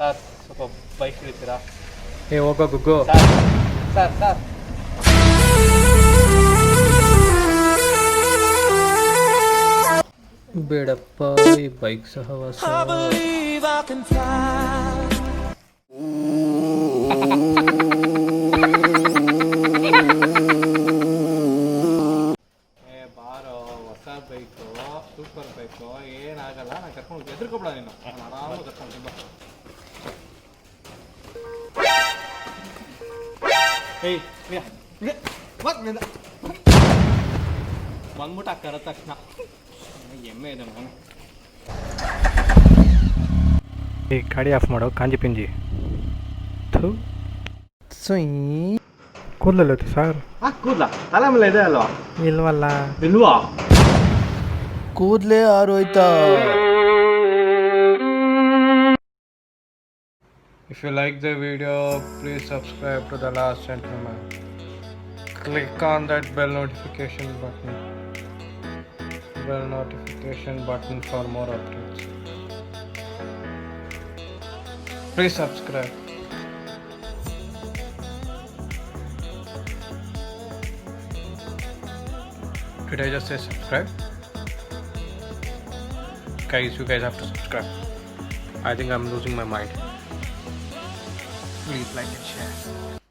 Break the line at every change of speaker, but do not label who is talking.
Sir ಸ್ವಲ್ಪ bike ಹಿಡಿತೀರಾ?
ಹೋಗೋ ಗುಗ್ಗು.
Sir sir
ಬೇಡಪ್ಪ ಈ ಬೈಕ್ ಸಹವಾಸ.
ಬಾರೋ, ಹೊಸ ಬೈಕು, ಸೂಪರ್ ಬೈಕು, ಏನಾಗಲ್ಲ. ನಾನು ಕರ್ಕೊಂಡು ಎದುರ್ಕೊಬೇಡ ನೀನು, ನಾನು ಆರಾಮಾಗಿ ಕರ್ಕೊಂಡು ತುಂಬ. ಬಂದ್ಬಿಟ್ಟು ಆ ಕರ ತಕ್ಷಣ ಎಮ್ಮೆ ಇದೆ ನಾನು.
ಈ ಗಾಡಿ ಆಫ್ ಮಾಡೋ ಕಾಂಜಿ ಪಿಂಜಿ. ಕೂದಲಲ್ಲ ಸರ್?
ಕೂದಲ ತಲೆ ಮೇಲೆ ಇದೆ ಅಲ್ವಾ?
ಇಲ್ವಲ್ಲ.
ಇಲ್ವಾ?
ಕೂದಲೇ ಆರೋಯ್ತಾ?
If you like the video, please subscribe to The Last Gentleman. Click on that bell notification button for more updates. Please subscribe. Did I just say subscribe? Guys, you guys have to subscribe. I think I'm losing my mind. Please like and share.